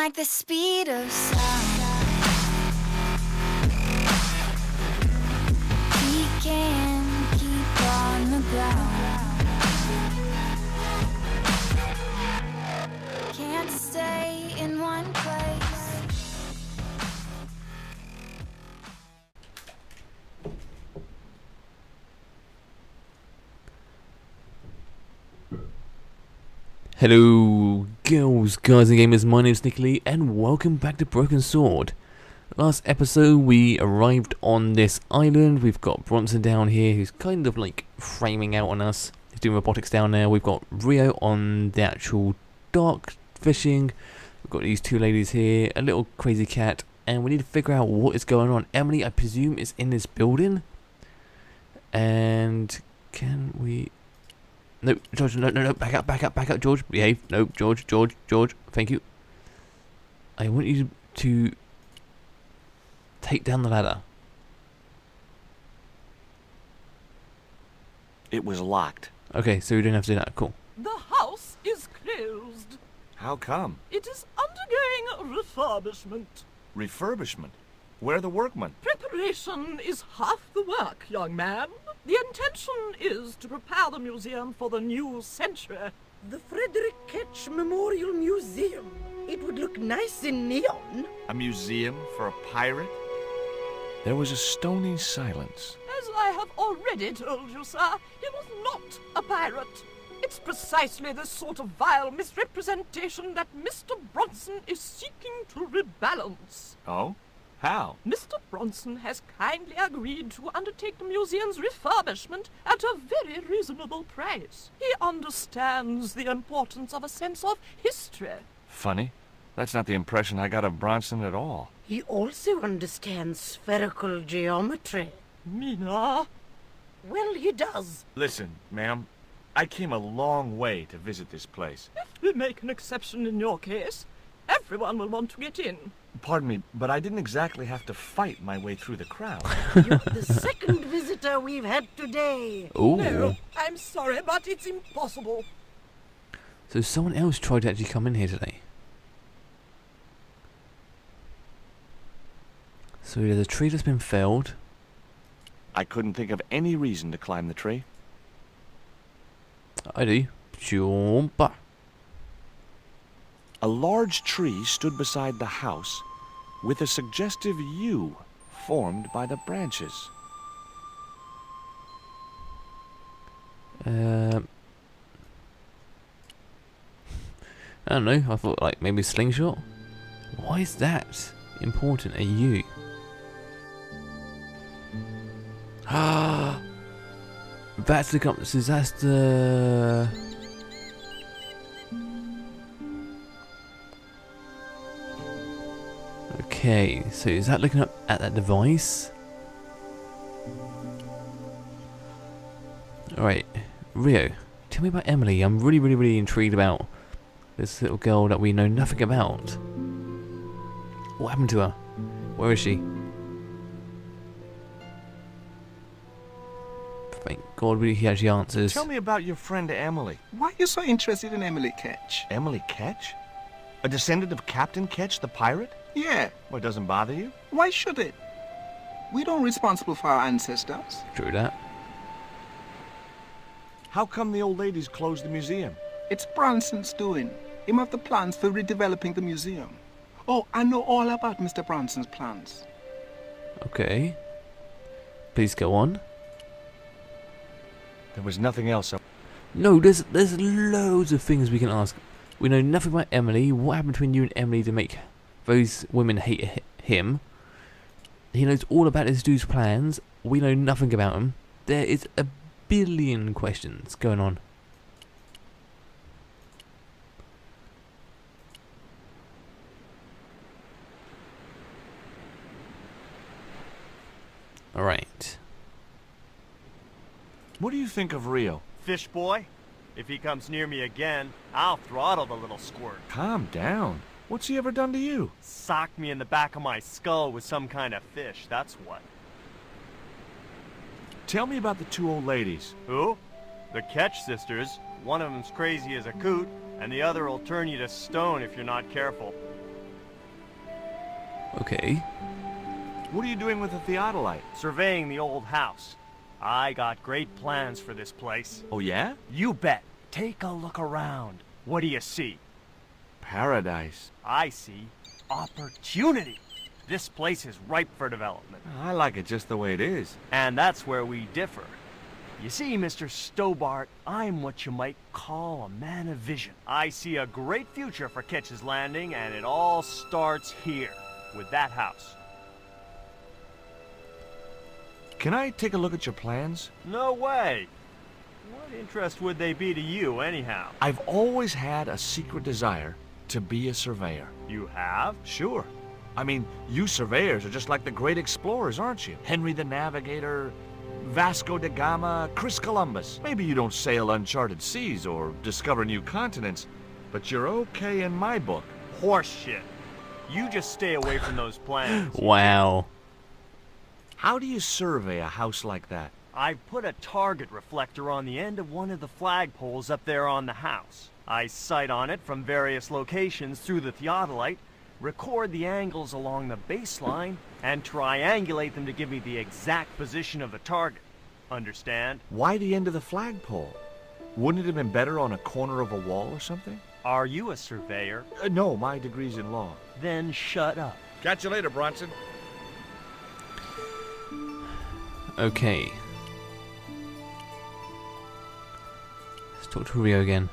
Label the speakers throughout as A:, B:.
A: like the speed of sound. He can keep on the ground. Can't stay in one place.
B: Hello, girls, guys and gamers, my name's Nick Lee, and welcome back to Broken Sword. Last episode, we arrived on this island. We've got Bronson down here, who's kind of like framing out on us. He's doing robotics down there. We've got Rio on the actual dock, fishing. We've got these two ladies here, a little crazy cat, and we need to figure out what is going on. Emily, I presume, is in this building. And can we... No, George, no, back up, George, behave. No, George, thank you. I want you to take down the ladder.
C: It was locked.
B: Okay, so we don't have to do that, cool.
D: The house is closed.
C: How come?
D: It is undergoing refurbishment.
C: Refurbishment? Where are the workmen?
D: Preparation is half the work, young man. The intention is to prepare the museum for the new century.
E: The Frederick Ketch Memorial Museum. It would look nice in neon.
C: A museum for a pirate? There was a stony silence.
D: As I have already told you, sir, he was not a pirate. It's precisely this sort of vile misrepresentation that Mr. Bronson is seeking to rebalance.
C: Oh? How?
D: Mr. Bronson has kindly agreed to undertake the museum's refurbishment at a very reasonable price. He understands the importance of a sense of history.
C: Funny. That's not the impression I got of Bronson at all.
E: He also understands spherical geometry.
D: Mina?
E: Well, he does.
C: Listen, ma'am. I came a long way to visit this place.
D: If we make an exception in your case, everyone will want to get in.
C: Pardon me, but I didn't exactly have to fight my way through the crowd.
E: You're the second visitor we've had today.
B: Ooh.
D: No, I'm sorry, but it's impossible.
B: So someone else tried to actually come in here today. So there's a tree that's been felled.
C: I couldn't think of any reason to climb the tree.
B: I do. Jump.
C: A large tree stood beside the house with a suggestive U formed by the branches.
B: I don't know, I thought like maybe slingshot? Why is that important? A U? Ah, that's the compasses, that's the... Okay, so is that looking up at that device? Alright, Rio, tell me about Emily. I'm really intrigued about this little girl that we know nothing about. What happened to her? Where is she? Thank God he actually answers.
C: Tell me about your friend Emily.
F: Why are you so interested in Emily Ketch?
C: Emily Ketch? A descendant of Captain Ketch, the pirate?
F: Yeah,
C: What, doesn't bother you?
F: why should it? We don't responsible for our ancestors.
B: True that.
C: How come the old ladies closed the museum?
F: It's Bronson's doing. Him have the plans for redeveloping the museum. Oh, I know all about Mr. Bronson's plans.
B: Okay. Please go on.
C: There was nothing else.
B: No, there's loads of things we can ask. We know nothing about Emily. What happened between you and Emily to make those women hate him? He knows all about this dude's plans. We know nothing about him. There is a billion questions going on. Alright.
C: What do you think of Rio?
G: Fish boy, if he comes near me again, I'll throttle the little squirt.
C: Calm down. What's he ever done to you?
G: Sock me in the back of my skull with some kind of fish, that's what.
C: Tell me about the two old ladies.
G: Who? The Ketch sisters. One of them's crazy as a coot, and the other will turn you to stone if you're not careful.
B: Okay.
C: What are you doing with the theodolite?
G: Surveying the old house. I got great plans for this place.
C: Oh, yeah?
G: You bet. Take a look around. What do you see?
C: Paradise.
G: I see opportunity. This place is ripe for development.
C: I like it just the way it is.
G: And that's where we differ. You see, Mr. Stobart, I'm what you might call a man of vision. I see a great future for Ketch's Landing, and it all starts here, with that house.
C: Can I take a look at your plans?
G: No way! What interest would they be to you, anyhow?
C: I've always had a secret desire to be a surveyor.
G: You have?
C: Sure. I mean, you surveyors are just like the great explorers, aren't you? Henry the Navigator, Vasco da Gama, Chris Columbus. Maybe you don't sail uncharted seas or discover new continents, but you're okay in my book.
G: Horseshit. You just stay away from those plans.
B: Wow.
C: How do you survey a house like that?
G: I put a target reflector on the end of one of the flagpoles up there on the house. I sight on it from various locations through the theodolite, record the angles along the baseline, and triangulate them to give me the exact position of the target. Understand?
C: Why the end of the flagpole? Wouldn't it have been better on a corner of a wall or something?
G: Are you a surveyor?
C: No, my degree's in law.
G: Then shut up.
C: Catch you later, Bronson.
B: Okay. Let's talk to Rio again.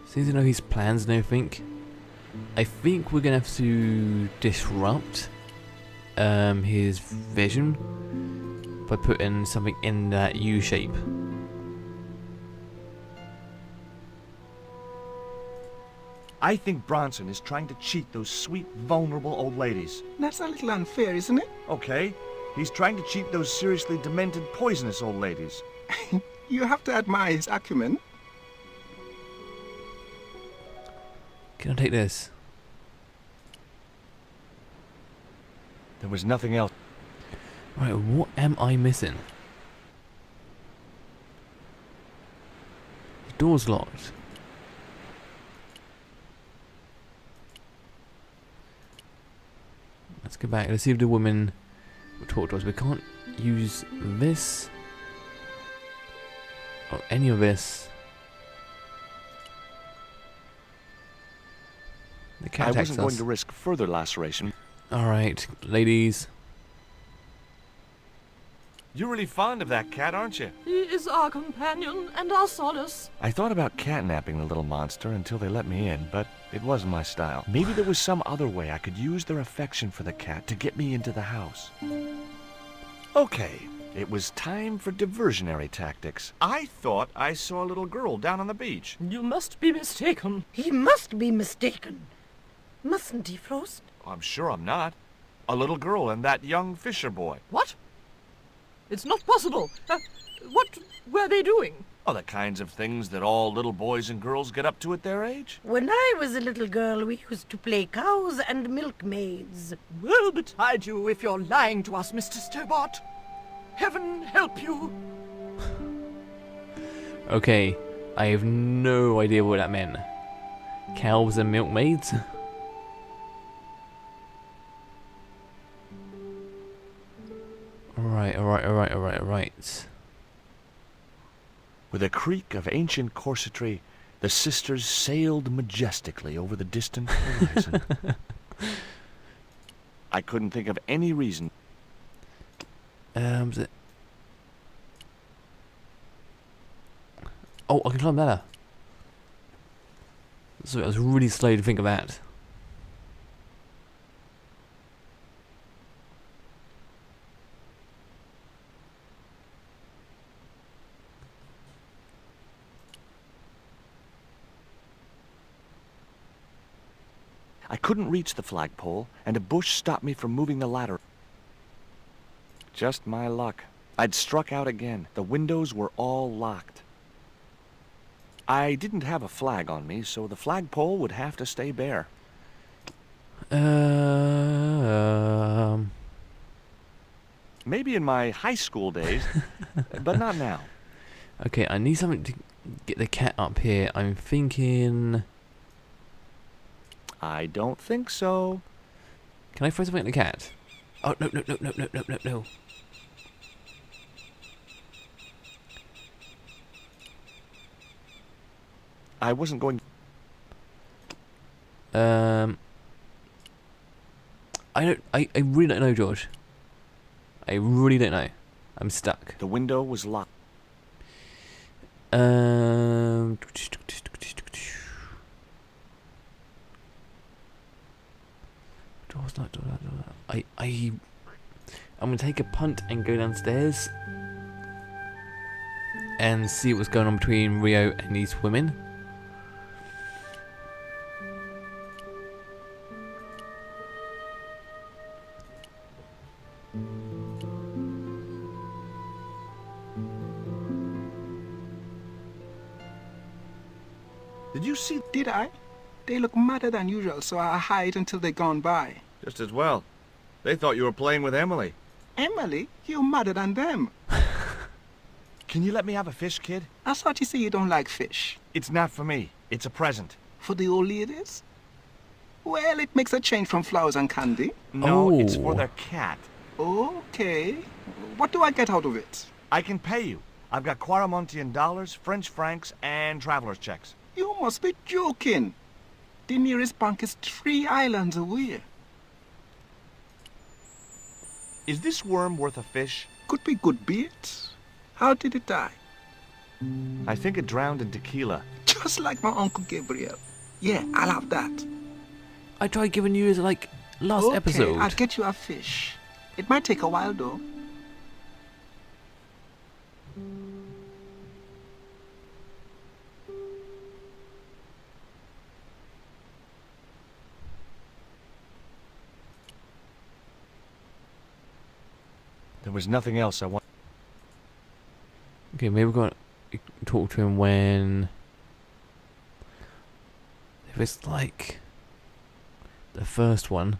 B: Seems to know his plans and everything. I think we're gonna have to disrupt his vision by putting something in that U shape.
C: I think Bronson is trying to cheat those sweet, vulnerable old ladies.
F: That's a little unfair, isn't it?
C: Okay, he's trying to cheat those seriously demented, poisonous old ladies.
F: You have to admire his acumen.
B: Can I take this?
C: There was nothing else.
B: Right, what am I missing? The door's locked. Let's go back. Let's see if the woman will talk to us. We can't use this or any of this. The cat
C: I
B: attacks
C: wasn't going
B: us.
C: to risk further laceration.
B: Alright, ladies.
C: You're really fond of that cat, aren't you?
D: He is our companion and our solace.
C: I thought about catnapping the little monster until they let me in, but it wasn't my style. Maybe there was some other way I could use their affection for the cat to get me into the house. Okay, it was time for diversionary tactics. I thought I saw a little girl down on the beach.
D: You must be mistaken.
E: He must be mistaken. Mustn't he, Frost?
C: I'm sure I'm not. A little girl and that young fisher boy.
D: What? It's not possible. What were they doing?
C: Oh, the kinds of things that all little boys and girls get up to at their age.
E: When I was a little girl, we used to play cows and milkmaids.
D: Woe betide you if you're lying to us, Mr. Stobart. Heaven help you.
B: Okay, I have no idea what that meant. Cows and milkmaids? Alright.
C: With a creak of ancient corsetry, the sisters sailed majestically over the distant horizon. I couldn't think of any reason.
B: Is it... Oh, I can climb that. So I was really slow to think of that.
C: I couldn't reach the flagpole, and a bush stopped me from moving the ladder. Just my luck. I'd struck out again. The windows were all locked. I didn't have a flag on me, so the flagpole would have to stay bare. Maybe in my high school days, but not now.
B: Okay, I need something to get the cat up here. I'm thinking...
C: I don't think so.
B: Can I throw something at the cat? Oh, no, no, no, no, no, no, no, no.
C: I wasn't going...
B: I really don't know, George. I really don't know. I'm stuck.
C: The window was locked.
B: Door's not, door. I'm gonna take a punt and go downstairs and see what's going on between Rio and these women.
C: Did you see...
F: Did I? They look madder than usual, so I hide until they're gone by.
C: Just as well. They thought you were playing with Emily.
F: Emily, you're madder than them.
C: Can you let me have a fish, kid?
F: I thought you say you don't like fish.
C: It's not for me. It's a present.
F: For the old ladies? Well, it makes a change from flowers and candy.
C: No, it's for
B: Oh.
C: their cat.
F: Okay. What do I get out of it?
C: I can pay you. I've got Quaramontian dollars, French francs, and traveler's checks.
F: You must be joking. The nearest bank is 3 islands away.
C: Is this worm worth a fish?
F: Could be good bait. How did it die?
C: I think it drowned in tequila.
F: Just like my Uncle Gabriel. Yeah, I'll have that.
B: I tried giving you like last
F: Okay,
B: episode.
F: I'll get you a fish. It might take a while though.
C: There was nothing else I want.
B: Okay, maybe we're gonna talk to him when... If it's like... the first one.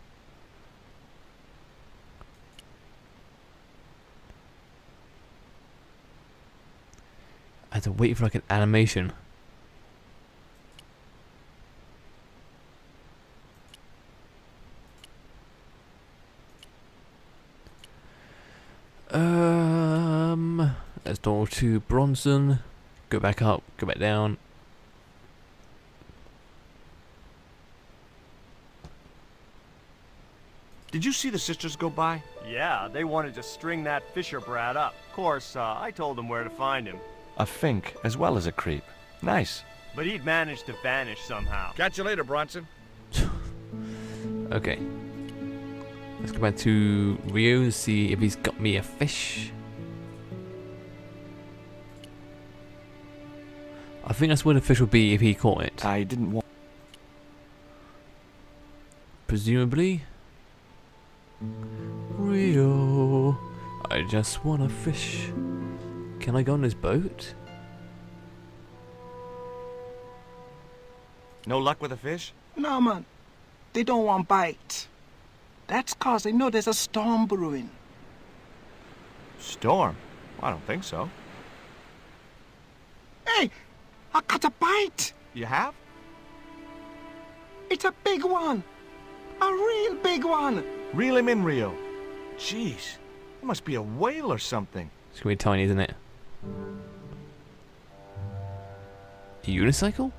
B: I had to wait for like an animation. Let's go to Bronson. Go back up, go back down.
C: Did you see the sisters go by?
G: Yeah, they wanted to string that Fisher brat up. Of course, I told them where to find him.
C: A fink as well as a creep. Nice.
G: But he'd managed to vanish somehow.
C: Catch you later, Bronson.
B: Okay. Let's go back to Rio and see if he's got me a fish. I think that's where the fish would be if he caught it.
C: I didn't want...
B: Presumably. Rio, I just want a fish. Can I go on this boat?
C: No luck with a fish?
F: No, man. They don't want bite. That's 'cause they know there's a storm brewing.
C: Storm? I don't think so.
F: Hey, I got a bite.
C: You have?
F: It's a big one. A real big one.
C: Reel him in, Rio. Jeez. It must be a whale or something.
B: It's gonna be tiny, isn't it? A unicycle?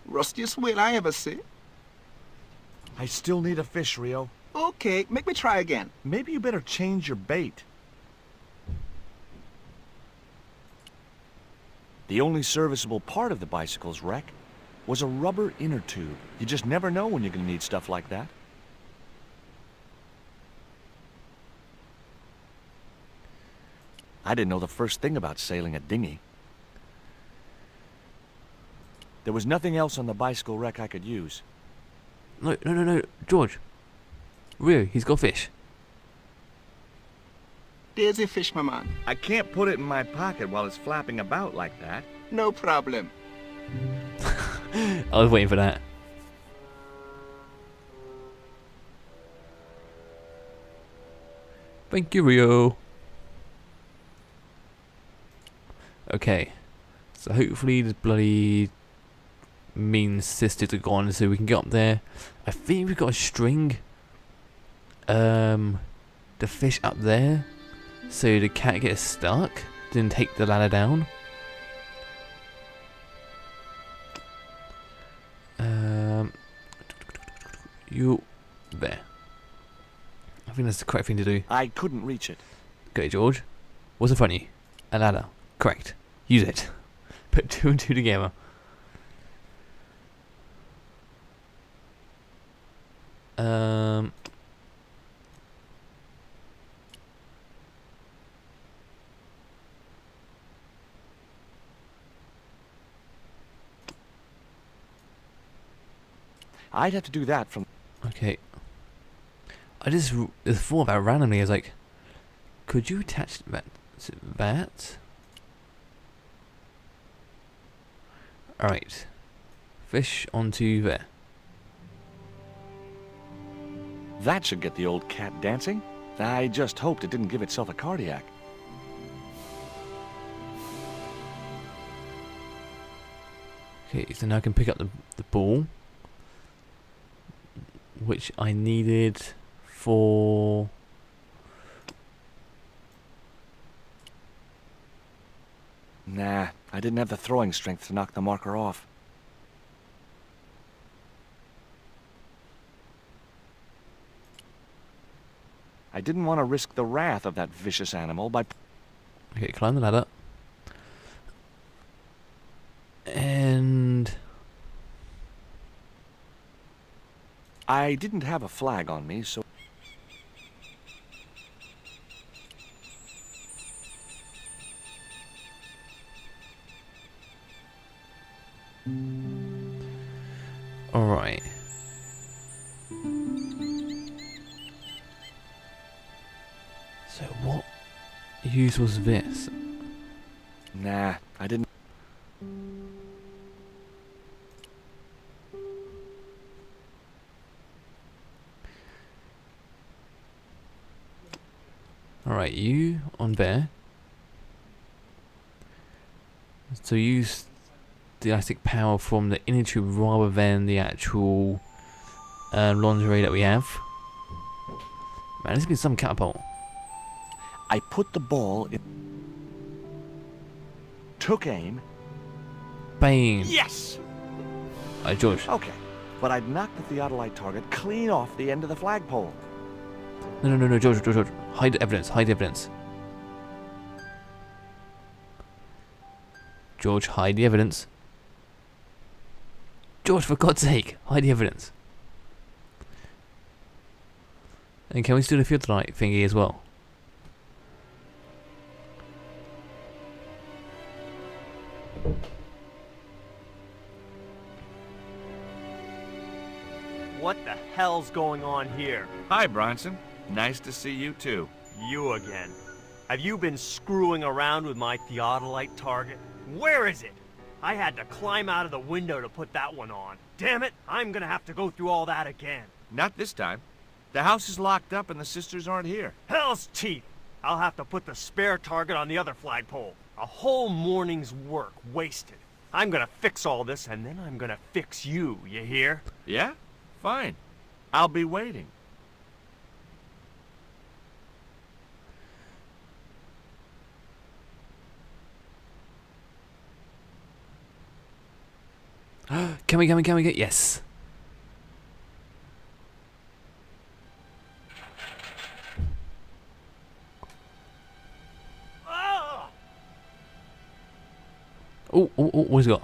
F: Rustiest whale I ever see.
C: I still need a fish, Rio.
F: Okay, make me try again.
C: Maybe you better change your bait. The only serviceable part of the bicycle's wreck was a rubber inner tube. You just never know when you're going to need stuff like that. I didn't know the first thing about sailing a dinghy. There was nothing else on the bicycle wreck I could use.
B: No, no, no, no, George. Rio, he's got fish.
F: There's a fish, my man.
C: I can't put it in my pocket while it's flapping about like that.
F: No problem.
B: I was waiting for that. Thank you, Rio. Okay. So hopefully the bloody mean sisters are gone, so we can get up there. I think we've got to string the fish up there so the cat gets stuck, then take the ladder down. You there. I think that's the correct thing to do.
C: I couldn't reach it.
B: Okay, George. What's in front of you? A ladder. Correct. Use it. Put 2 and 2 together.
C: I'd have to do that from...
B: Okay. I just thought about randomly. I was like, could you attach that to that? Alright. Fish onto there.
C: That should get the old cat dancing. I just hoped it didn't give itself a cardiac.
B: Okay, so now I can pick up the ball, which I needed for...
C: Nah, I didn't have the throwing strength to knock the marker off. I didn't want to risk the wrath of that vicious animal by...
B: Okay, climb the ladder. And...
C: I didn't have a flag on me, so...
B: Alright. So what use was this?
C: Nah, I didn't...
B: Alright, you on there. So use the elastic power from the inner tube rather than the actual lingerie that we have. Man, this has been some catapult.
C: I put the ball in... Took aim.
B: Bang!
C: Yes!
B: Alright, George.
C: Okay, but I'd knocked the theodolite target clean off the end of the flagpole.
B: No, George. Hide the evidence, hide the evidence. George, hide the evidence. George, for God's sake, hide the evidence. And can we still do the theodolite thingy as well?
G: What the hell's going on here?
C: Hi, Bronson. Nice to see you, too.
G: You again. Have you been screwing around with my theodolite target? Where is it? I had to climb out of the window to put that one on. Damn it, I'm gonna have to go through all that again.
C: Not this time. The house is locked up and the sisters aren't here.
G: Hell's teeth! I'll have to put the spare target on the other flagpole. A whole morning's work wasted. I'm gonna fix all this and then I'm gonna fix you, you hear?
C: Yeah? Fine. I'll be waiting.
B: Can we get? Yes.
G: Ah!
B: Oh, what's he got?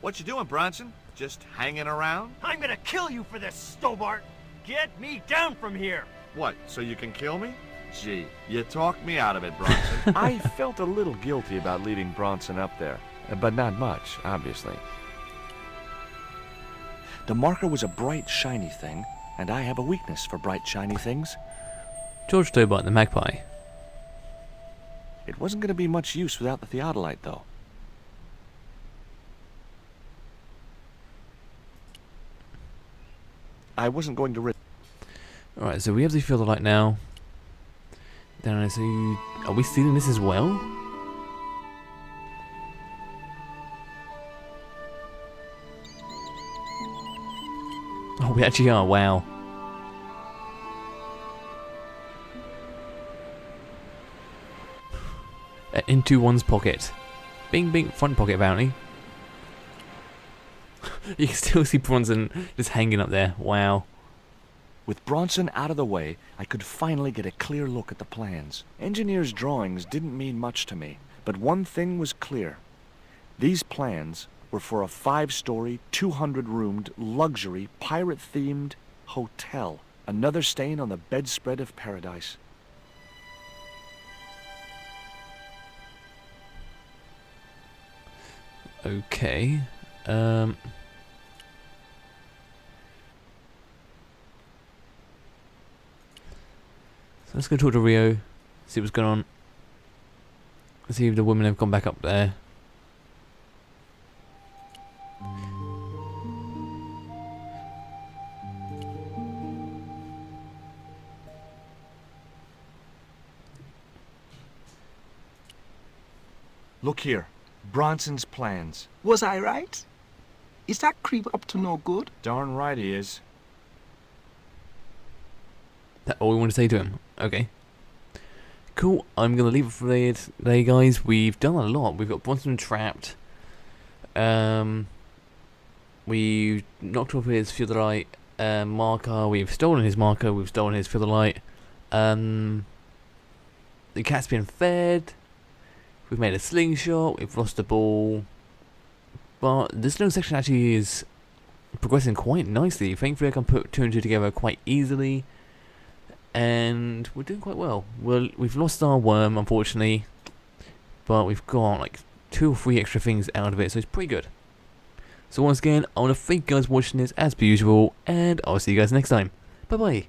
C: What you doing, Bronson? Just hanging around?
G: I'm gonna kill you for this, Stobart! Get me down from here!
C: What, so you can kill me? Gee, you talked me out of it, Bronson. I felt a little guilty about leading Bronson up there, but not much, obviously. The marker was a bright, shiny thing, and I have a weakness for bright, shiny things.
B: George Stobart, the magpie.
C: It wasn't going to be much use without the theodolite, though. I wasn't going to risk...
B: Alright, so we have the theodolite now. Then I see... Are we stealing this as well? Oh, we actually are, wow. Into one's pocket. Bing bing, front pocket apparently. You can still see Bronson just hanging up there, wow.
C: With Bronson out of the way, I could finally get a clear look at the plans. Engineers' drawings didn't mean much to me, but one thing was clear. These plans were for a 5-story, 200-roomed, luxury, pirate-themed hotel. Another stain on the bedspread of paradise.
B: Okay. So let's go talk to Rio, see what's going on. See if the women have gone back up there.
C: Look here. Bronson's plans.
F: Was I right? Is that creep up to no good?
C: Darn right he is.
B: That all we want to say to him. Okay. Cool. I'm gonna leave it for today, guys. We've done a lot. We've got Bronson trapped. We knocked off his Theodolite marker. We've stolen his marker. We've stolen his Theodolite. The cat's been fed. We've made a slingshot. We've lost the ball. But this little section actually is progressing quite nicely. Thankfully, I can put 2 and 2 together quite easily. And we're doing quite well. We've lost our worm, unfortunately, but we've got like 2 or 3 extra things out of it, so it's pretty good. So once again, I want to thank you guys for watching this as per usual, and I'll see you guys next time. Bye bye.